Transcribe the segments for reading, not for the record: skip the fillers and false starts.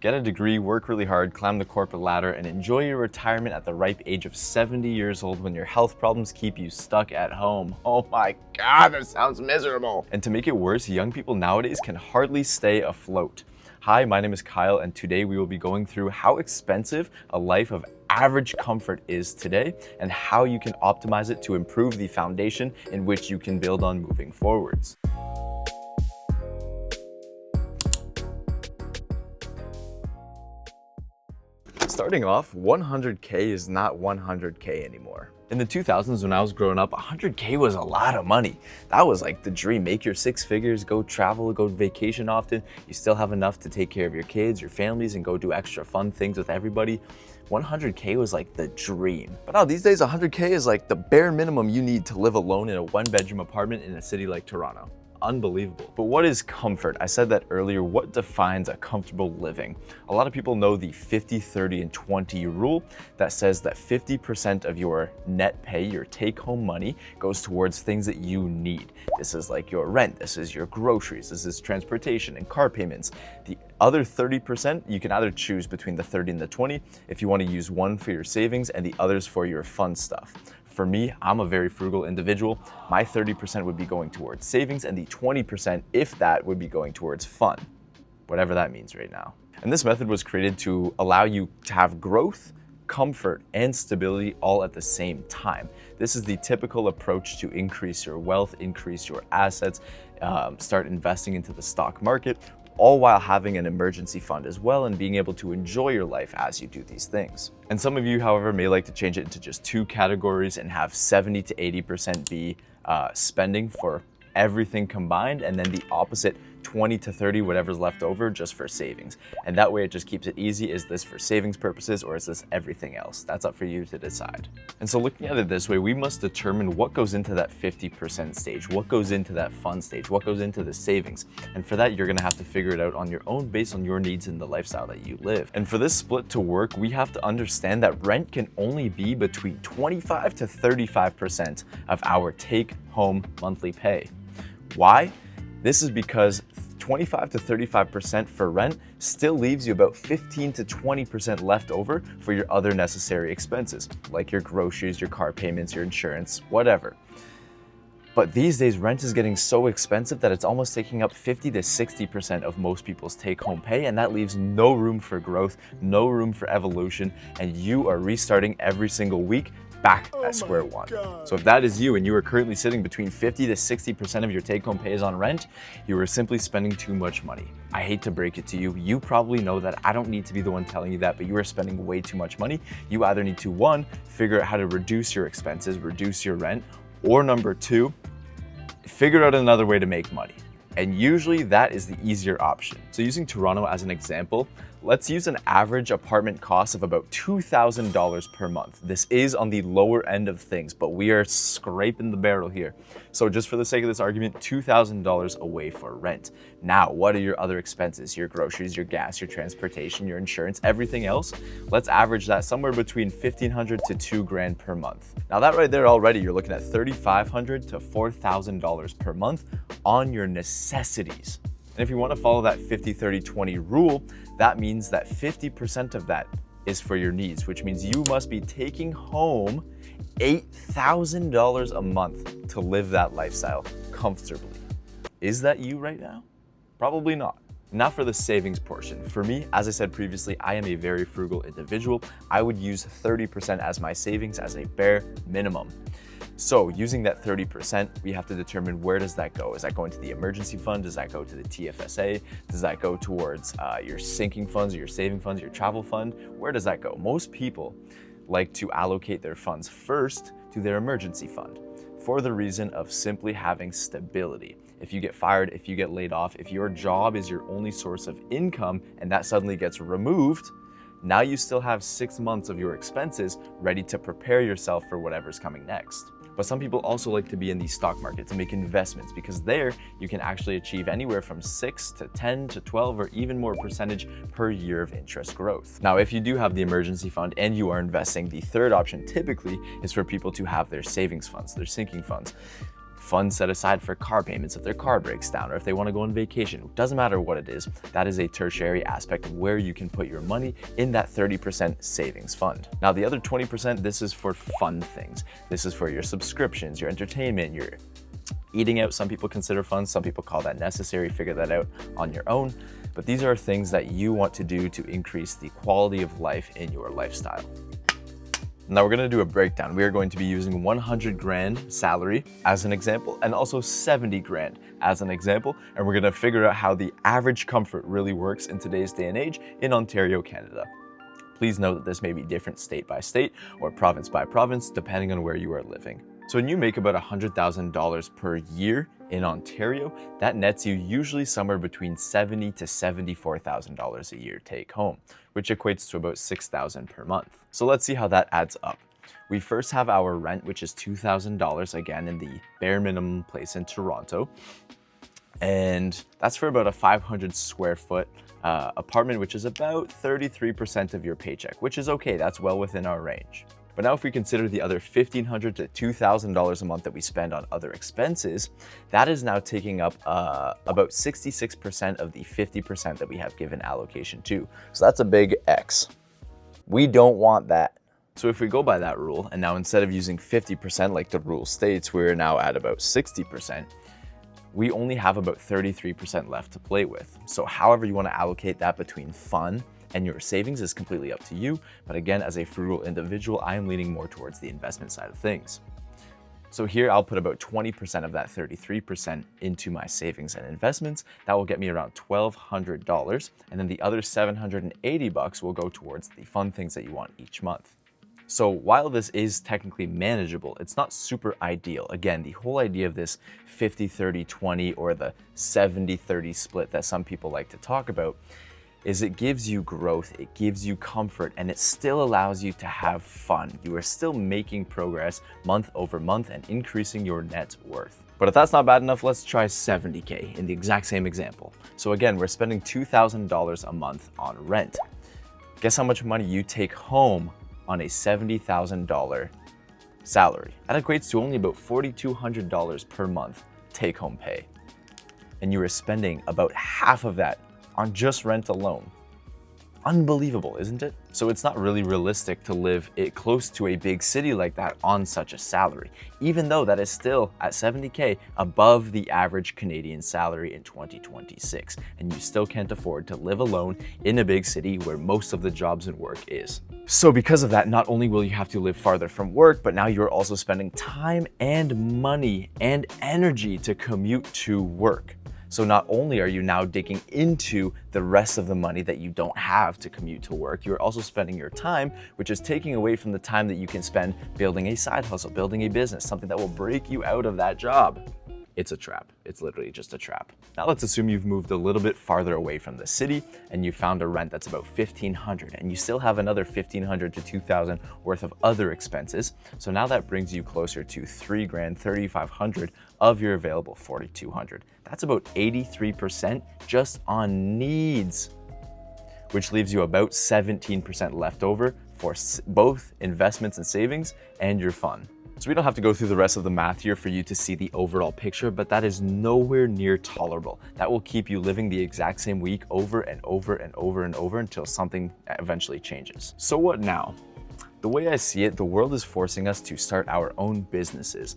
Get a degree, work really hard, climb the corporate ladder, and enjoy your retirement at the ripe age of 70 years old when your health problems keep you stuck at home. Oh my God, that sounds miserable. And to make it worse, young people nowadays can hardly stay afloat. Hi, my name is Kyle, and today we will be going through how expensive a life of average comfort is today and how you can optimize it to improve the foundation in which you can build on moving forwards. Starting off, 100K is not 100K anymore. In the 2000s, when I was growing up, 100K was a lot of money. That was like the dream. Make your six figures, go travel, go vacation often. You still have enough to take care of your kids, your families, and go do extra fun things with everybody. 100K was like the dream. But now these days, 100K is like the bare minimum you need to live alone in a one-bedroom apartment in a city like Toronto. Unbelievable. But what is comfort? I said that earlier. What defines a comfortable living? A lot of people know the 50, 30, and 20 rule that says that 50% of your net pay, your take-home money, goes towards things that you need. This is like your rent, this is your groceries, this is transportation and car payments. The other 30%, you can either choose between the 30 and the 20 if you want to use one for your savings and the others for your fun stuff. For me, I'm a very frugal individual. My 30% would be going towards savings and the 20%, if that, would be going towards fun, whatever that means right now. And this method was created to allow you to have growth, comfort, and stability all at the same time. This is the typical approach to increase your wealth, increase your assets, start investing into the stock market, all while having an emergency fund as well and being able to enjoy your life as you do these things. And some of you, however, may like to change it into just two categories and have 70 to 80% be spending for everything combined, and then the opposite 20 to 30, whatever's left over, just for savings. And that way it just keeps it easy. Is this for savings purposes or is this everything else? That's up for you to decide. And so looking at it this way, we must determine what goes into that 50% stage, what goes into that fun stage, what goes into the savings. And for that, you're gonna have to figure it out on your own based on your needs and the lifestyle that you live. And for this split to work, we have to understand that rent can only be between 25 to 35% of our take-home monthly pay. Why? This is because 25 to 35% for rent still leaves you about 15 to 20% left over for your other necessary expenses, like your groceries, your car payments, your insurance, whatever. But these days, rent is getting so expensive that it's almost taking up 50 to 60% of most people's take-home pay, and that leaves no room for growth, no room for evolution, and you are restarting every single week back at square one. So if that is you and you are currently sitting between 50 to 60% of your take-home pay is on rent, you are simply spending too much money. I hate to break it to you. You probably know that. I don't need to be the one telling you that, but you are spending way too much money. You either need to, one, figure out how to reduce your expenses, reduce your rent, or number two, figure out another way to make money. And usually that is the easier option. So using Toronto as an example, let's use an average apartment cost of about $2,000 per month. This is on the lower end of things, but we are scraping the barrel here. So just for the sake of this argument, $2,000 away for rent. Now, what are your other expenses? Your groceries, your gas, your transportation, your insurance, everything else? Let's average that somewhere between $1,500 to $2,000 per month. Now that right there already, you're looking at $3,500 to $4,000 per month on your necessities. And if you want to follow that 50, 30, 20 rule, that means that 50% of that is for your needs, which means you must be taking home $8,000 a month to live that lifestyle comfortably. Is that you right now? Probably not. Now for the savings portion. For me, as I said previously, I am a very frugal individual. I would use 30% as my savings as a bare minimum. So using that 30%, we have to determine where does that go? Is that going to the emergency fund? Does that go to the TFSA? Does that go towards your sinking funds or your saving funds, your travel fund? Where does that go? Most people like to allocate their funds first to their emergency fund for the reason of simply having stability. If you get fired, if you get laid off, if your job is your only source of income and that suddenly gets removed, now you still have 6 months of your expenses ready to prepare yourself for whatever's coming next. But some people also like to be in the stock market to make investments, because there you can actually achieve anywhere from 6 to 10 to 12 or even more percentage per year of interest growth. Now, if you do have the emergency fund and you are investing, the third option typically is for people to have their savings funds, their sinking funds. funds set aside for car payments if their car breaks down, or if they want to go on vacation. Doesn't matter what it is, that is a tertiary aspect of where you can put your money in that 30% savings fund. Now the other 20%, this is for fun things. This is for your subscriptions, your entertainment, your eating out. Some people consider fun, some people call that necessary. Figure that out on your own. But these are things that you want to do to increase the quality of life in your lifestyle. Now we're gonna do a breakdown. We are going to be using 100 grand salary as an example, and also 70 grand as an example. And we're gonna figure out how the average comfort really works in today's day and age in Ontario, Canada. Please note that this may be different state by state or province by province, depending on where you are living. So when you make about $100,000 per year in Ontario, that nets you usually somewhere between $70,000 to $74,000 a year take home, which equates to about $6,000 per month. So let's see how that adds up. We first have our rent, which is $2,000, again in the bare minimum place in Toronto. And that's for about a 500 square foot apartment, which is about 33% of your paycheck, which is okay. That's well within our range. But now if we consider the other $1,500 to $2,000 a month that we spend on other expenses, that is now taking up about 66% of the 50% that we have given allocation to. So that's a big X. We don't want that. So if we go by that rule, and now instead of using 50% like the rule states, we're now at about 60%, we only have about 33% left to play with. So however you want to allocate that between fun and your savings is completely up to you. But again, as a frugal individual, I am leaning more towards the investment side of things. So here I'll put about 20% of that 33% into my savings and investments. That will get me around $1,200. And then the other $780 will go towards the fun things that you want each month. So while this is technically manageable, it's not super ideal. Again, the whole idea of this 50-30-20 or the 70-30 split that some people like to talk about is it gives you growth, it gives you comfort, and it still allows you to have fun. You are still making progress month over month and increasing your net worth. But if that's not bad enough, let's try 70K in the exact same example. So again, we're spending $2,000 a month on rent. Guess how much money you take home on a $70,000 salary? That equates to only about $4,200 per month take home pay. And you are spending about half of that on just rent alone. Unbelievable, isn't it? So it's not really realistic to live close to a big city like that on such a salary, even though that is still at 70K above the average Canadian salary in 2026, and you still can't afford to live alone in a big city where most of the jobs and work is. So because of that, not only will you have to live farther from work, but now you're also spending time and money and energy to commute to work. So not only are you now digging into the rest of the money that you don't have to commute to work, you're also spending your time, which is taking away from the time that you can spend building a side hustle, building a business, something that will break you out of that job. It's a trap. It's literally just a trap. Now let's assume you've moved a little bit farther away from the city and you found a rent that's about $1,500, and you still have another $1,500 to $2,000 worth of other expenses. So now that brings you closer to $3,000, $3,500 of your available $4,200. That's about 83% just on needs, which leaves you about 17% left over for both investments and savings and your fun. So we don't have to go through the rest of the math here for you to see the overall picture, but that is nowhere near tolerable. That will keep you living the exact same week over and over and over and over until something eventually changes. So what now? The way I see it, the world is forcing us to start our own businesses.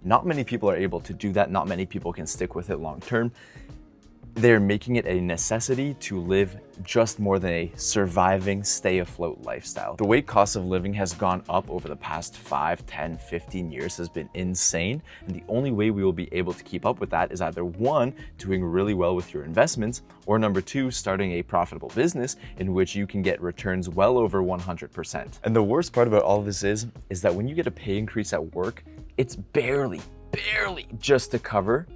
Not many people are able to do that. Not many people can stick with it long term. They're making it a necessity to live just more than a surviving, stay afloat lifestyle. The way cost of living has gone up over the past 5, 10, 15 years has been insane. And the only way we will be able to keep up with that is either one, doing really well with your investments, or number two, starting a profitable business in which you can get returns well over 100%. And the worst part about all of this is that when you get a pay increase at work, it's barely just to cover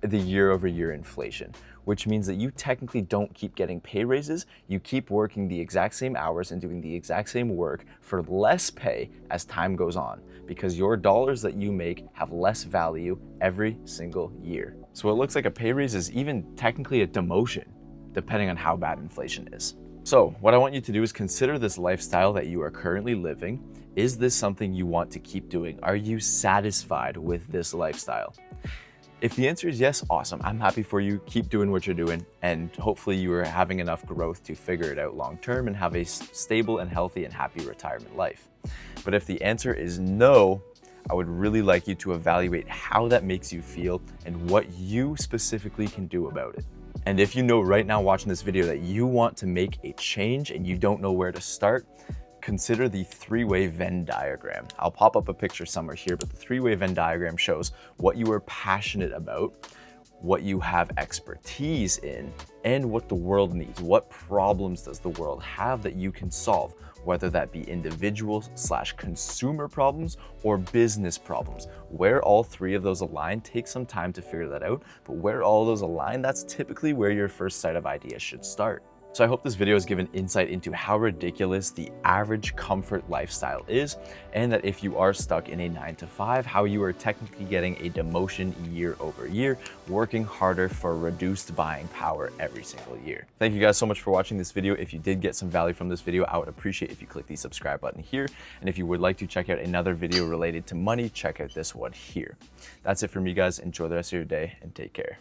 the year-over-year inflation, which means that you technically don't keep getting pay raises. You keep working the exact same hours and doing the exact same work for less pay as time goes on, because your dollars that you make have less value every single year. So it looks like a pay raise is even technically a demotion, depending on how bad inflation is. So what I want you to do is consider this lifestyle that you are currently living. Is this something you want to keep doing? Are you satisfied with this lifestyle? If the answer is yes, awesome. I'm happy for you. Keep doing what you're doing. And hopefully you are having enough growth to figure it out long term and have a stable and healthy and happy retirement life. But if the answer is no, I would really like you to evaluate how that makes you feel and what you specifically can do about it. And if you know right now watching this video that you want to make a change and you don't know where to start, consider the three-way Venn diagram. I'll pop up a picture somewhere here, but the three-way Venn diagram shows what you are passionate about, what you have expertise in, and what the world needs. What problems does the world have that you can solve? Whether that be individual/consumer problems or business problems. Where all three of those align, take some time to figure that out, but where all those align, that's typically where your first set of ideas should start. So I hope this video has given insight into how ridiculous the average comfort lifestyle is, and that if you are stuck in a 9-to-5, how you are technically getting a demotion year over year, working harder for reduced buying power every single year. Thank you guys so much for watching this video. If you did get some value from this video, I would appreciate if you click the subscribe button here. And if you would like to check out another video related to money, check out this one here. That's it for me, guys. Enjoy the rest of your day and take care.